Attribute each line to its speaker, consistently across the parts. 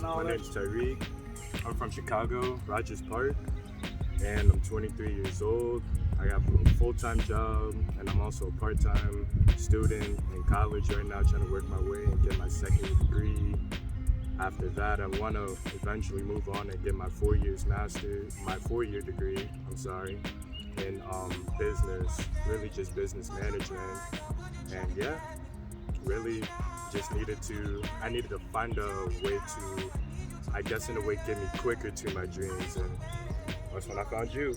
Speaker 1: and all
Speaker 2: My
Speaker 1: that?
Speaker 2: name's Tyreek. I'm from Chicago, Rogers Park, and I'm 23 years old. I have a full-time job, and I'm also a part-time student in college right now, trying to work my way and get my second degree. After that, I want to eventually move on and get my 4-year degree. In business, really just business management. And yeah, really just I needed to find a way to, I guess in a way, get me quicker to my dreams, and that's when I found you.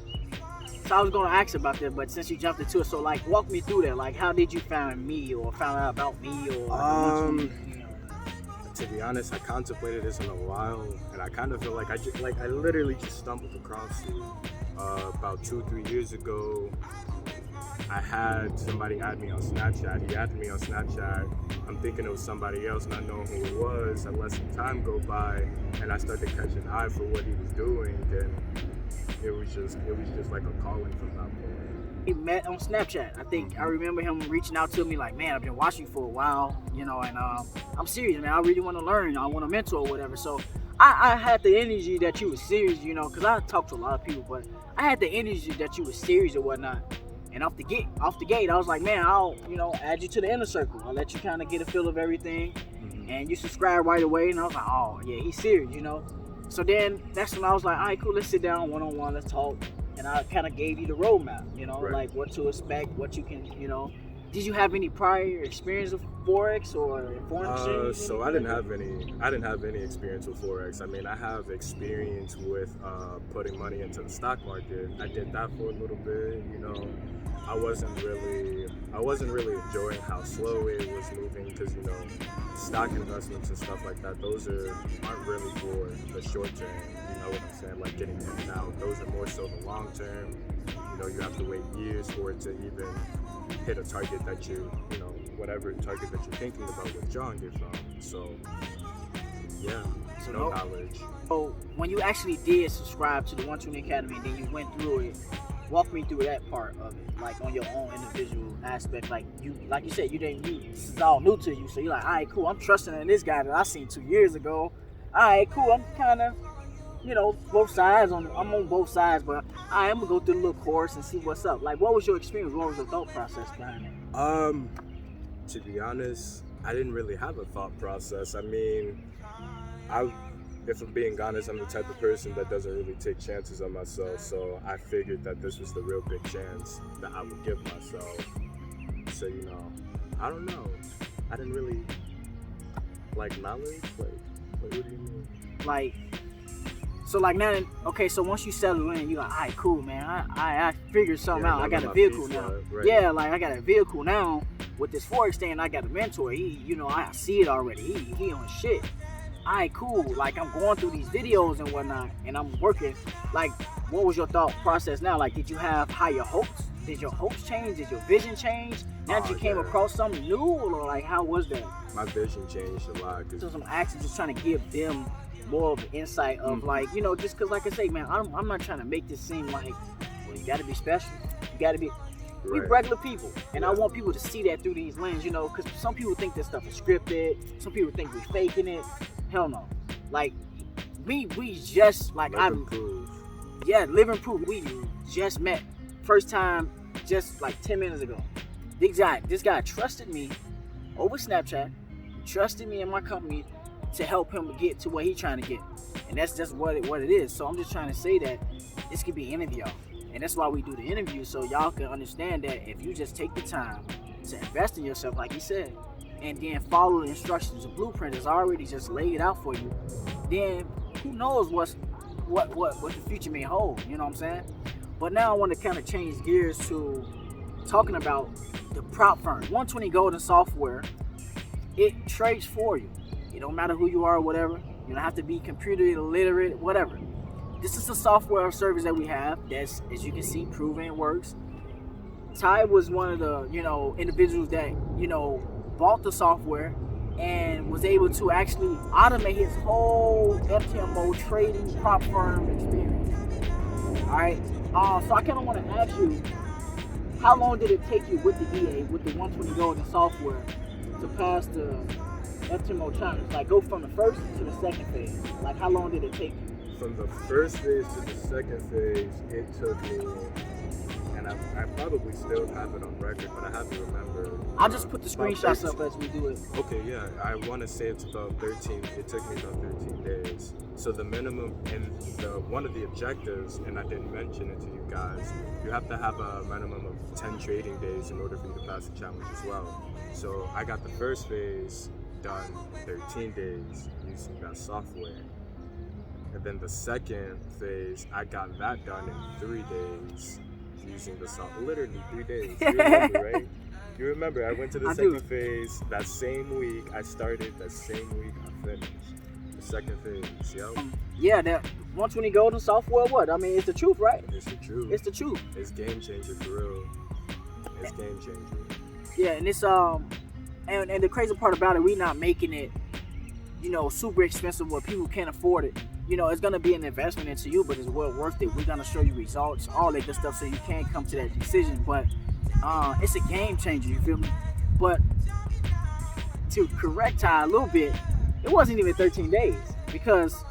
Speaker 1: So I was going to ask about that, but since you jumped into it, so like walk me through that. Like, how did you find me, or found out about me, or
Speaker 2: To be honest, I contemplated this in a while, and I kind of feel like I literally just stumbled across you. About 2-3 years ago, I had somebody add me on Snapchat. He added me on Snapchat. I'm thinking it was somebody else, not knowing who it was. I let some time go by, and I started catching an eye for what he was doing, and it was just like a calling from that point.
Speaker 1: We met on Snapchat. I think I remember him reaching out to me like, man, I've been watching you for a while, and I'm serious, man. I really want to learn. I want to mentor or whatever. So I had the energy that you were serious, because I talk to a lot of people, but I had the energy that you were serious or whatnot. And off the gate, I was like, man, I'll, add you to the inner circle. I'll let you kind of get a feel of everything. And you subscribe right away. And I was like, oh, yeah, he's serious, So then that's when I was like, all right, cool, let's sit down one-on-one, let's talk. And I kind of gave you the roadmap,
Speaker 2: Right.
Speaker 1: like what to expect, what you can, Did you have any prior experience with Forex or foreign exchange?
Speaker 2: So I didn't have any experience with Forex. I mean, I have experience with putting money into the stock market. I did that for a little bit, I wasn't really enjoying how slow it was moving, because stock investments and stuff like that, those aren't really for the short term. You know what I'm saying? Like getting in and out. Those are more so the long term. You have to wait years for it to even hit a target that whatever target that you're thinking about withdrawing it from. So yeah,
Speaker 1: So
Speaker 2: no knowledge.
Speaker 1: So when you actually did subscribe to the 120 Academy, and then you went through it, walk me through that part of it, like on your own individual aspect. Like you said, this is all new to you, so you're like, all right, cool, I'm trusting in this guy that I seen 2 years ago. All right, cool, I'm kind of, both sides. I'm on both sides, but I'm gonna go through the little course and see what's up. Like, what was your experience? What was the thought process behind it?
Speaker 2: To be honest, I didn't really have a thought process. I mean, if I'm being honest, I'm the type of person that doesn't really take chances on myself. So I figured that this was the real big chance that I would give myself. So, I don't know. I didn't really like knowledge. Like what do you mean?
Speaker 1: So now, okay, so once you settle in, you're like, all right, cool, man. I figured something out. I got a vehicle now.
Speaker 2: Right.
Speaker 1: Yeah, like I got a vehicle now with this Forex thing. I got a mentor. He, I see it already. He on shit. All right, cool. Like I'm going through these videos and whatnot, and I'm working. Like, what was your thought process now? Like, did you have higher hopes? Did your hopes change? Did your vision change? Now that you came across something new, or like how was that?
Speaker 2: My vision changed a lot.
Speaker 1: So I'm actually just trying to give them more of an insight of like, just because like I say, man, I'm not trying to make this seem like, well, you got to be special. You got to be. We regular people, and I want people to see that through these lenses, because some people think this stuff is scripted. Some people think we're faking it. Hell no. Like, we just, like,
Speaker 2: living proof.
Speaker 1: Yeah, living proof. We just met. First time, just like 10 minutes ago. This guy trusted me over Snapchat, trusted me and my company to help him get to where he's trying to get. And that's just what it is. So I'm just trying to say that this could be any of y'all. And that's why we do the interview, so y'all can understand that if you just take the time to invest in yourself, like he said, and then follow the instructions, the blueprint is already just laid out for you, then who knows what the future may hold, you know what I'm saying? But now I want to kind of change gears to talking about the prop firm. 120 Golden Software, it trades for you. It don't matter who you are or whatever. You don't have to be computer illiterate, whatever. This is a software service that we have that's, as you can see, proven it works. Ty was one of the, individuals that, bought the software and was able to actually automate his whole FTMO trading prop firm experience. All right. So I kind of want to ask you, how long did it take you with the EA, with the 120 Golden Software, to pass the FTMO challenge? Like go from the first to the second phase. Like how long did it take you?
Speaker 2: From the first phase to the second phase, it took me, and I probably still have it on record, but I have to remember.
Speaker 1: I'll just put the
Speaker 2: about
Speaker 1: screenshots
Speaker 2: 13
Speaker 1: up as we do it.
Speaker 2: Okay, yeah, I want to say it's about 13. It took me about 13 days. So the minimum and one of the objectives, and I didn't mention it to you guys, you have to have a minimum of 10 trading days in order for you to pass the challenge as well. So I got the first phase done 13 days using that software. And then the second phase, I got that done in 3 days using the software. Literally 3 days. You remember, right? You remember, I went to the second phase that same week. I started that same week. I finished the second phase. Yo.
Speaker 1: Yeah, that 120 golden software. What? I mean, it's the truth, right?
Speaker 2: It's the truth.
Speaker 1: It's the truth.
Speaker 2: It's game changer for real. It's game changer.
Speaker 1: Yeah, and it's and the crazy part about it, we not making it, super expensive where people can't afford it. It's gonna be an investment into you, but it's well worth it. We're gonna show you results, all that good stuff, so you can come to that decision. But it's a game changer, you feel me? But to correct Ty a little bit, it wasn't even 13 days because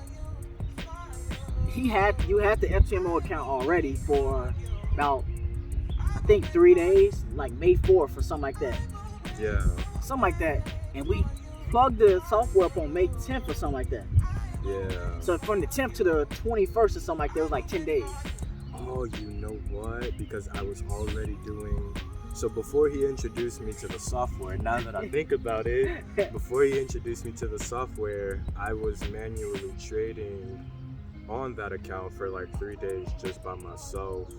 Speaker 1: you had the FTMO account already for about, I think, 3 days, like May 4th or something like that.
Speaker 2: Yeah.
Speaker 1: Something like that. And we plugged the software up on May 10th or something like that.
Speaker 2: Yeah.
Speaker 1: So from the 10th to the 21st or something like that, it was like 10 days.
Speaker 2: Oh, you know what? Because I was already doing... So before he introduced me to the software, now that I think about it, before he introduced me to the software, I was manually trading on that account for like 3 days just by myself,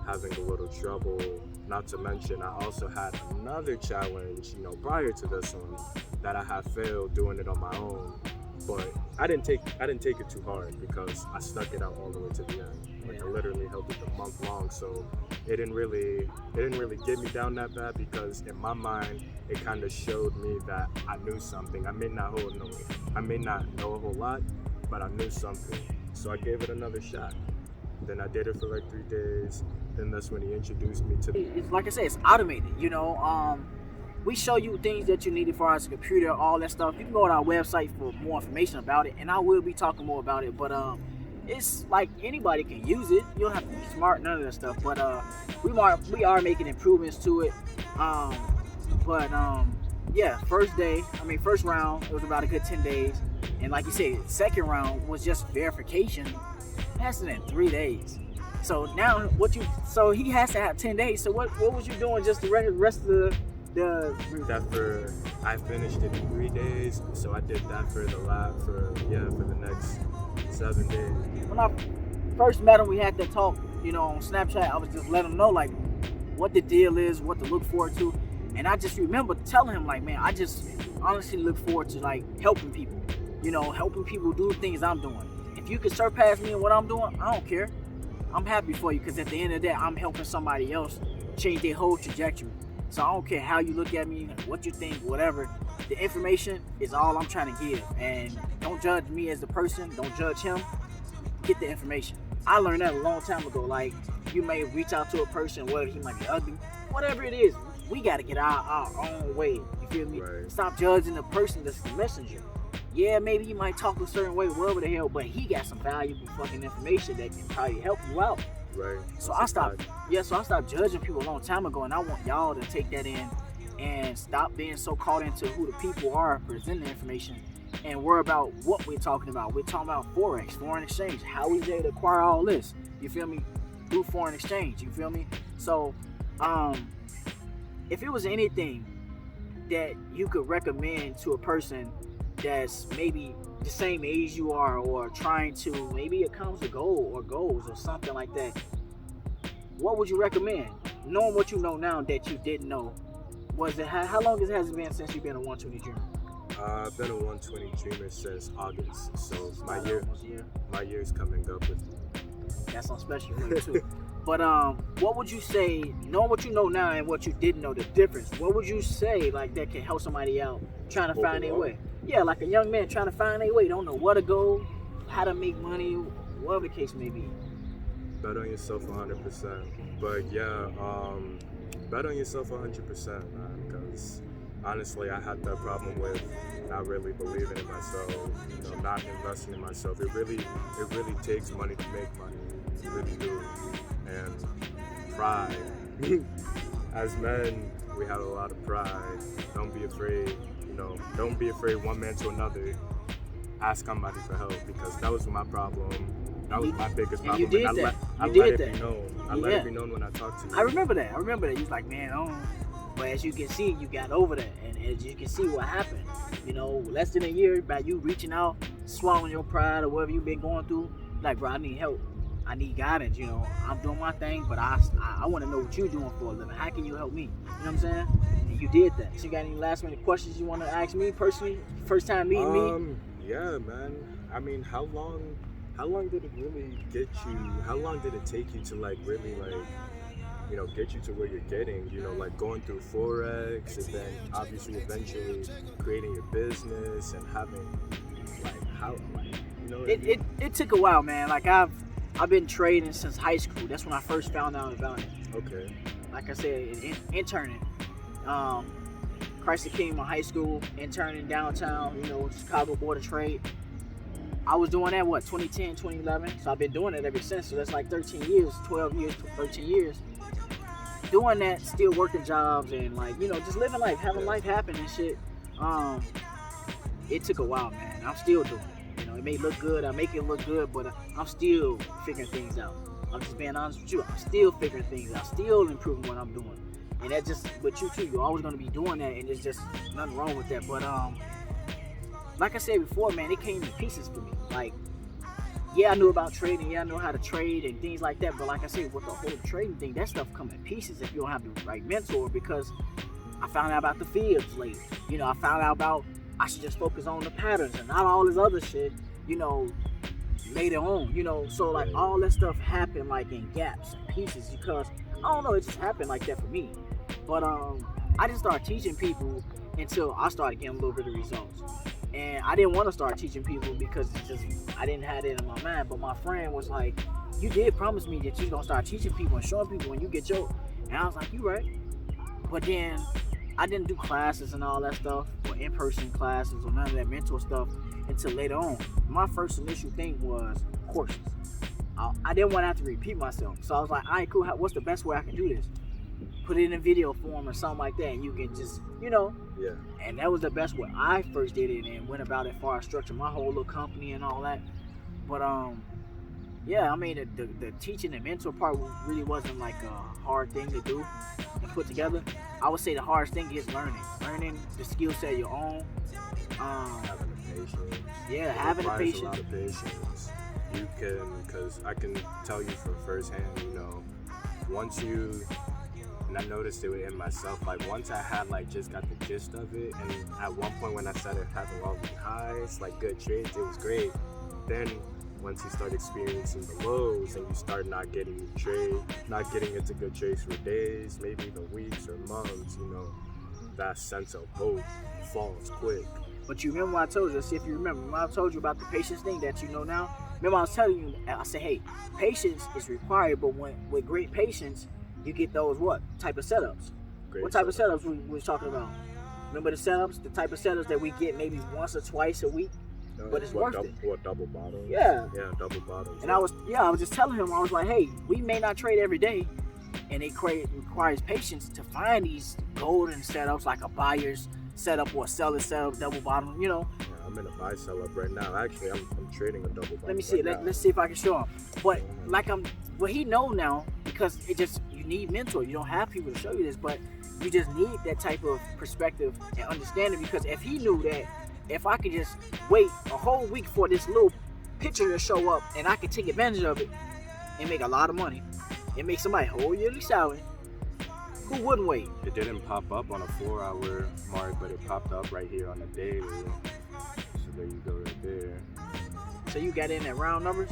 Speaker 2: having a little trouble. Not to mention, I also had another challenge, prior to this one, that I had failed doing it on my own. But I didn't take it too hard because I stuck it out all the way to the end. Like I literally held it a month long, so it didn't really get me down that bad because in my mind it kind of showed me that I knew something. I may not know a whole lot, but I knew something. So I gave it another shot. Then I did it for like 3 days. Then that's when he introduced me to.
Speaker 1: It's like I said, it's automated. We show you things that you need as far as a computer, all that stuff. You can go on our website for more information about it, and I will be talking more about it. But it's like anybody can use it. You don't have to be smart, none of that stuff. But we are making improvements to it. Yeah, first round, it was about a good 10 days. And like you said, second round was just verification, passing in 3 days. So now so he has to have 10 days. So what was you doing just the rest of the
Speaker 2: I finished it in 3 days, so I did that for the next 7 days.
Speaker 1: When I first met him, we had that talk, on Snapchat. I was just letting him know like what the deal is, what to look forward to. And I just remember telling him like, man, I just honestly look forward to like helping people, helping people do things I'm doing. If you can surpass me in what I'm doing, I don't care. I'm happy for you because at the end of the day, I'm helping somebody else change their whole trajectory. So I don't care how you look at me, what you think, whatever. The information is all I'm trying to give. And don't judge me as the person. Don't judge him. Get the information. I learned that a long time ago. Like, you may reach out to a person, whether he might be ugly, whatever it is, we got to get our own way. You feel me?
Speaker 2: Right.
Speaker 1: Stop judging the person that's the messenger. Yeah, maybe you might talk a certain way, whatever the hell, but he got some valuable fucking information that can probably help you out.
Speaker 2: Right.
Speaker 1: So I stopped judging people a long time ago, and I want y'all to take that in and stop being so caught into who the people are presenting the information and worry about what we're talking about. We're talking about Forex, foreign exchange, how we able to acquire all this, you feel me, through foreign exchange, you feel me? So, if it was anything that you could recommend to a person that's maybe the same age you are or trying to maybe accomplish a goal or goals or something like that, what would you recommend? Knowing what you know now that you didn't know, how long has it been since you've been a 120 dreamer?
Speaker 2: I've been a 120 dreamer since August, so my year's coming up with me.
Speaker 1: That's on special for you too. But what would you say, knowing what you know now and what you didn't know, the difference, what would you say like that can help somebody out trying to find their way? Yeah, like a young man trying to find their way, don't know where to go, how to make money, whatever the case may be.
Speaker 2: Bet on yourself 100%. But yeah, bet on yourself 100%, man, because honestly, I had that problem with not really believing in myself, not investing in myself. It really takes money to make money. You really do. And pride. As men, we have a lot of pride. Don't be afraid. Don't be afraid one man to another. Ask somebody for help, because that was my problem. That was my biggest problem.
Speaker 1: You did
Speaker 2: and
Speaker 1: that.
Speaker 2: I
Speaker 1: You
Speaker 2: let
Speaker 1: did
Speaker 2: it
Speaker 1: that.
Speaker 2: be known. I let it be known when I talked to you.
Speaker 1: I remember that. He was like, man, but as you can see, you got over that. And as you can see what happened, less than a year by you reaching out, swallowing your pride or whatever you've been going through, like, bro, I need help. I need guidance, I'm doing my thing, but I want to know what you're doing for a living. How can you help me? You know what I'm saying? And you did that. So you got any last minute questions you want to ask me personally? First time meeting me?
Speaker 2: Yeah, man. I mean, how long did it really get you? How long did it take you to really get you to where you're getting? Like going through Forex, and then obviously eventually creating your business and having
Speaker 1: It took a while, man. Like I've been trading since high school. That's when I first found out about it.
Speaker 2: Okay.
Speaker 1: Like I said, interning. Christ the King, my high school, interning downtown, Chicago Board of Trade. I was doing that, 2010, 2011. So I've been doing it ever since. So that's like 13 years, 12 years, 13 years. Doing that, still working jobs and just living life, having life happen and shit. It took a while, man. I'm still doing it. It may look good, I make it look good, but I'm still figuring things out. I'm just being honest with you. I'm still figuring things out, still improving what I'm doing. And that's just with you too. You're always gonna be doing that, and there's just nothing wrong with that. But like I said before, man, it came in pieces for me. Like, yeah, I knew about trading, yeah, I know how to trade and things like that. But like I said, with the whole trading thing, that stuff come in pieces if you don't have the right mentor. Because I found out about the fields late. I found out about I should just focus on the patterns and not all this other shit. Later on. So like all that stuff happened like in gaps and pieces because I don't know, it just happened like that for me. But I didn't start teaching people until I started getting a little bit of results. And I didn't want to start teaching people because I didn't have it in my mind. But my friend was like, you did promise me that you're going to start teaching people and showing people when you get your... And I was like, you right. But then I didn't do classes and all that stuff, or in-person classes or none of that mentor stuff until later on. My first initial thing was courses. I didn't want to have to repeat myself. So I was like, all right, cool. What's the best way I can do this? Put it in video form or something like that, and you can just,
Speaker 2: Yeah.
Speaker 1: And that was the best way I first did it and went about it far. I structured my whole little company and all that. But yeah, I mean the teaching and mentor part really wasn't like a hard thing to do and put together. I would say the hardest thing is learning the skill set your own.
Speaker 2: Having the patience.
Speaker 1: Yeah, having the patience.
Speaker 2: A lot of patience. You can, because I can tell you from firsthand, once you. And I noticed it in myself, once I had just got the gist of it, and at one point when I started having all the highs, good trades, it was great. Then once you start experiencing the lows and you start not getting into good trades for days, maybe even weeks or months, that sense of hope falls quick.
Speaker 1: But you remember what I told you? Let's see if you remember. When I told you about the patience thing that you know now, remember I was telling you, I said, hey, patience is required, but with great patience, you get those what type of setups? What type of setups we was talking about? Remember the setups, the type of setups that we get maybe once or twice a week, but it's worth it.
Speaker 2: What, double bottoms?
Speaker 1: Yeah.
Speaker 2: Yeah, double bottoms.
Speaker 1: And I was just telling him, I was like, hey, we may not trade every day, and it requires patience to find these golden setups like a buyer's setup or a seller's setup, double bottom,
Speaker 2: Yeah, I'm in a buy setup right now. Actually, I'm trading a double bottom.
Speaker 1: Let me see. Let's see if I can show him. But he know now because you need mentor. You don't have people to show you this, but you just need that type of perspective and understanding. Because if he knew that, if I could just wait a whole week for this little picture to show up and I could take advantage of it and make a lot of money and make somebody whole yearly salary, who wouldn't wait?
Speaker 2: It didn't pop up on a 4-hour mark, but it popped up right here on the daily. So there you go, right there.
Speaker 1: So you got in at round numbers?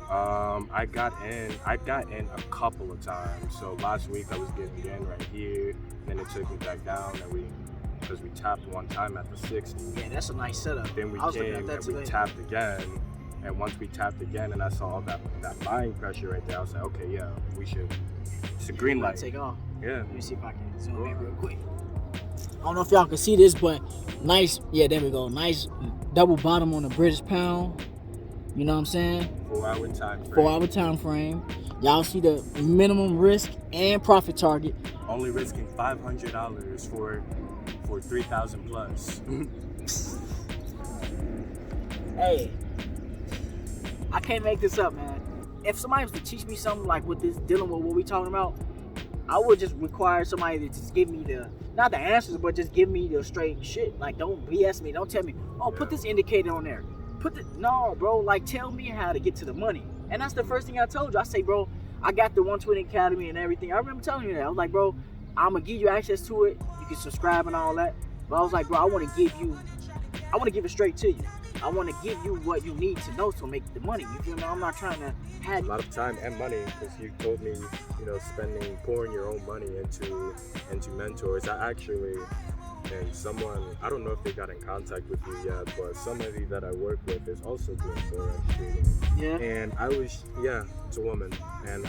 Speaker 2: I got in a couple of times. So last week I was getting in right here, then it took me back down, and because we tapped one time at the 60.
Speaker 1: Yeah, that's a nice setup.
Speaker 2: Then we came and we tapped again, and once we tapped again, and I saw all that buying pressure right there, I was like, okay, yeah, we should. It's a green light.
Speaker 1: Take off.
Speaker 2: Yeah.
Speaker 1: Let me see if I can zoom in real quick. I don't know if y'all can see this, but nice. Yeah, there we go. Nice double bottom on the British pound. You know what I'm saying?
Speaker 2: 4-hour time frame.
Speaker 1: 4-hour time frame. Y'all see the minimum risk and profit target.
Speaker 2: Only risking $500 for 3,000 plus.
Speaker 1: Hey, I can't make this up, man. If somebody was to teach me something like with this, dealing with what we talking about, I would just require somebody to just give me not the answers, but just give me the straight shit. Like, don't BS me. Don't tell me, oh, put this indicator on there. No, bro. Like, tell me how to get to the money. And that's the first thing I told you. I say, bro, I got the 120 Academy and everything. I remember telling you that. I was like, bro, I'm gonna give you access to it. You can subscribe and all that. But I was like, bro, I want to give it straight to you. I want to give you what you need to know to make the money. You feel me? I'm not trying to have
Speaker 2: a lot of time and money, because you told me, pouring your own money into mentors. I actually, and someone, I don't know if they got in contact with you yet, but somebody that I work with is also doing Forex trading.
Speaker 1: Yeah.
Speaker 2: And it's a woman, and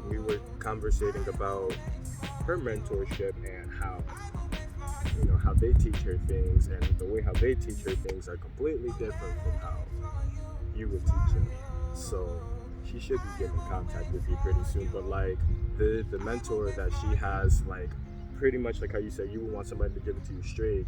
Speaker 2: we were conversating about her mentorship and how they teach her things, and the way how they teach her things are completely different from how you would teach them. So she should be getting in contact with you pretty soon. But like the mentor that she has, like pretty much like how you said you would want somebody to give it to you straight,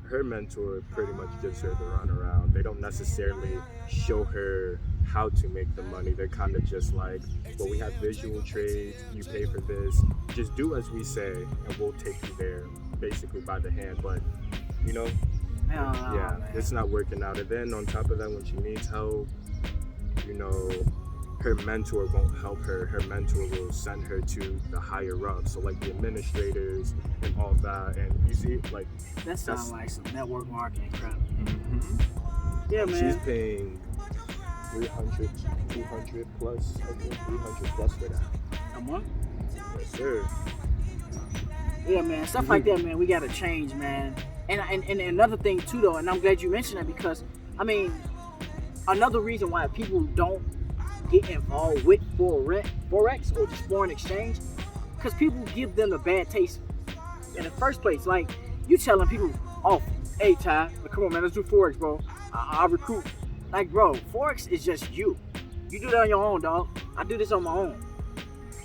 Speaker 2: her mentor pretty much gives her the runaround. They don't necessarily show her how to make the money. They're kind of just like, well, we have visual trades, you pay for this, just do as we say and we'll take you there, basically by the hand. But it's not working out. And then on top of that, when she needs help, her mentor won't help her. Her mentor will send her to the higher ups, so like the administrators and all that. And you see, like,
Speaker 1: that sounds like some network marketing crap.
Speaker 2: Mm-hmm.
Speaker 1: Yeah, man.
Speaker 2: She's paying 200 plus, I think 300 plus for that.
Speaker 1: A month?
Speaker 2: Yes, sir.
Speaker 1: Yeah, man. Stuff like that, man. We gotta change, man. And another thing too, though, and I'm glad you mentioned that, because I mean, another reason why people don't get involved with Forex or just foreign exchange, because people give them a bad taste in the first place. Like, you telling people, oh, hey Ty, come on man, let's do Forex, bro. I'll recruit. Like, bro, Forex is just you do that on your own, dog. I do this on my own.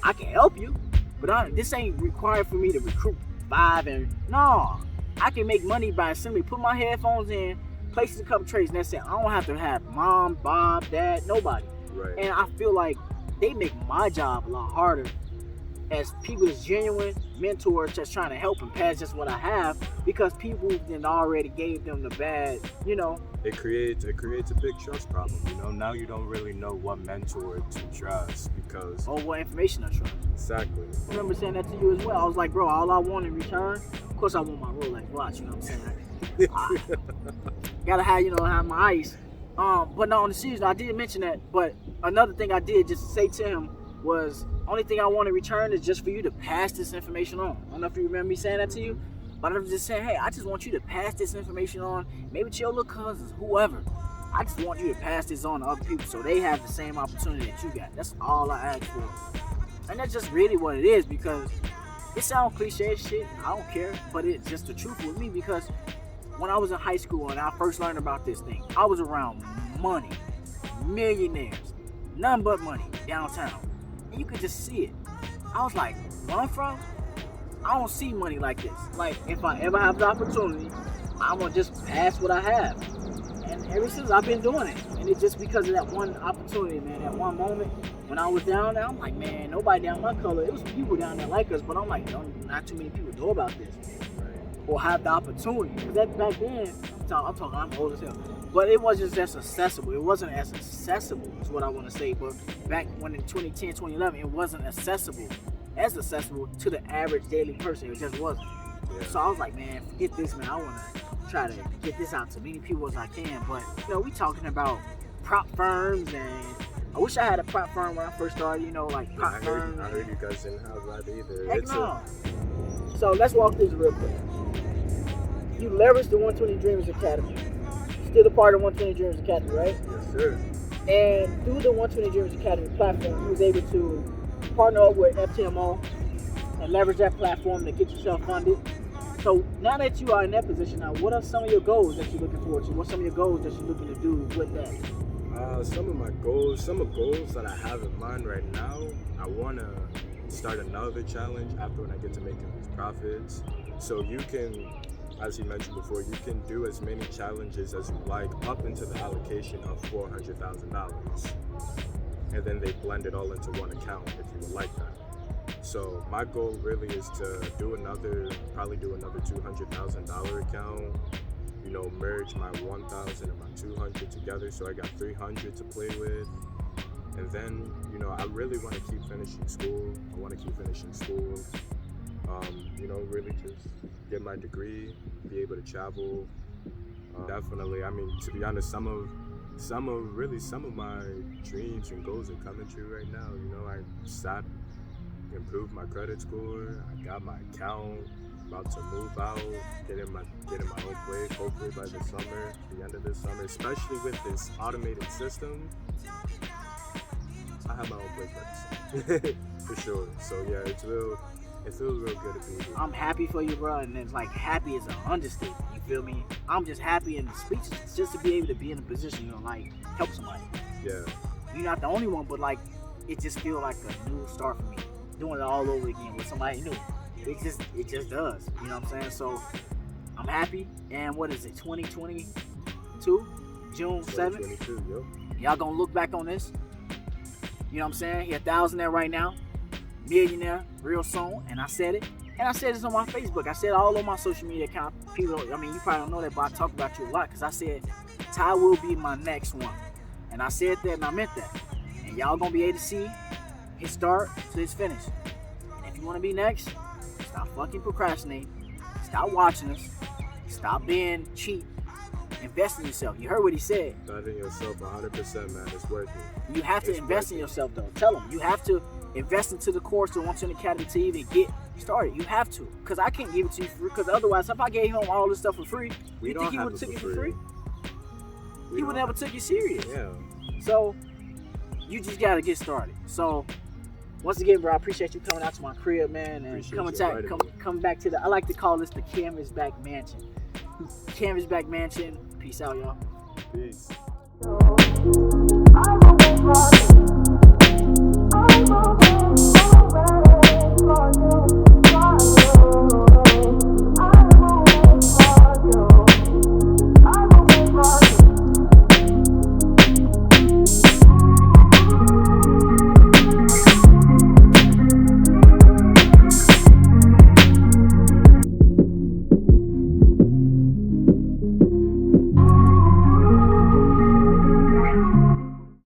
Speaker 1: I can help you, but this ain't required for me to recruit 5 no. I can make money by simply put my headphones in, places a couple trades, and that's it. I don't have to have mom, Bob, dad, nobody.
Speaker 2: Right.
Speaker 1: And I feel like they make my job a lot harder as people that's genuine mentors just trying to help and pass just what I have, because people then already gave them the bad,
Speaker 2: It creates a big trust problem, Now you don't really know what mentor to trust, because
Speaker 1: what information I trust.
Speaker 2: Exactly.
Speaker 1: I remember saying that to you as well. I was like, bro, all I want in return, of course I want my Rolex watch, you know what I'm saying? Gotta have my ice. But no, on the serious, I did mention that. But another thing I did just say to him was, only thing I want in return is just for you to pass this information on. I don't know if you remember me saying that to you, but I'm just saying, hey, I just want you to pass this information on, maybe to your little cousins, whoever. I just want you to pass this on to other people so they have the same opportunity that you got. That's all I ask for. And that's just really what it is, because it sounds cliche as shit. I don't care, but it's just the truth with me, because when I was in high school and I first learned about this thing, I was around money, millionaires, none but money downtown. And you could just see it. I was like, where I'm from, I don't see money like this. Like, if I ever have the opportunity, I'm gonna just pass what I have. And ever since, I've been doing it. And it's just because of that one opportunity, man, that one moment when I was down there, I'm like, man, nobody down my color. It was people down there like us, but I'm like, not too many people know about this. Or have the opportunity. Because back then, I'm old as hell. But it wasn't just accessible. It wasn't as accessible, is what I want to say. But back when in 2010, 2011, it wasn't accessible to the average daily person. It just wasn't. Yeah. So I was like, man, forget this, man. I want to try to get this out to many people as I can. But, we talking about prop firms, and I wish I had a prop firm when I first started, like prop firms.
Speaker 2: I heard you guys didn't have that either.
Speaker 1: Heck no. So let's walk through this real quick. You leveraged the 120 Dreamers Academy. Still a part of 120 Dreamers Academy, right?
Speaker 2: Yes, sir.
Speaker 1: And through the 120 Dreamers Academy platform, you was able to partner up with FTMO and leverage that platform to get yourself funded. So now that you are in that position now, what are some of your goals that you're looking forward to? What's some of your goals that you're looking to do with that?
Speaker 2: Some of goals that I have in mind right now, I want to start another challenge after when I get to making these profits. So you can, as you mentioned before, you can do as many challenges as you like up into the allocation of $400,000. And then they blend it all into one account if you would like that. So my goal really is to probably do another $200,000 account, you know, merge my 1,000 and my 200 together, so I got 300 to play with. And then, you know, I really want to keep finishing school. You know, really just get my degree, be able to travel. Definitely, I mean, to be honest, some of my dreams and goals are coming true right now. You know, I improved my credit score. I got my account. About to move out, getting my own place, hopefully by the end of this summer, especially with this automated system. I have my own place by the summer, for sure. So yeah, it feels real good to be here.
Speaker 1: I'm happy for you, bro, and it's like happy is an understatement. You feel me? I'm just happy and speechless just to be able to be in a position, you know, like help somebody.
Speaker 2: Yeah.
Speaker 1: You're not the only one, but like it just feels like a new start for me, doing it all over again with somebody new. It just does, you know what I'm saying? So I'm happy. And what is it, 2022, June 7th?
Speaker 2: 2022, yep.
Speaker 1: Y'all gonna look back on this, you know what I'm saying? You're 1,000 there right now, millionaire real soon. And I said it, and I said this on my Facebook. I said it all on my social media account. People, I mean, you probably don't know that, but I talk about you a lot because I said Ty will be my next one, and I said that and I meant that. And y'all gonna be able to see his start to his finish. And if you want to be next, stop fucking procrastinating. Stop watching us. Stop being cheap. Invest in yourself. You heard what he said.
Speaker 2: Invest in yourself 100%, man. It's worth it.
Speaker 1: You have to invest in yourself, though. Tell him. You have to invest into the course to want you in the academy to even get started. You have to. Because I can't give it to you for free. Because otherwise, if I gave him all this stuff for free, you think he would have took it for free? He would never took you serious.
Speaker 2: Yeah.
Speaker 1: So, you just got to get started. So, once again, bro, I appreciate you coming out to my crib, man, and coming back to I like to call this the Canvas Back Mansion. Canvas Back Mansion. Peace out, y'all.
Speaker 2: Peace.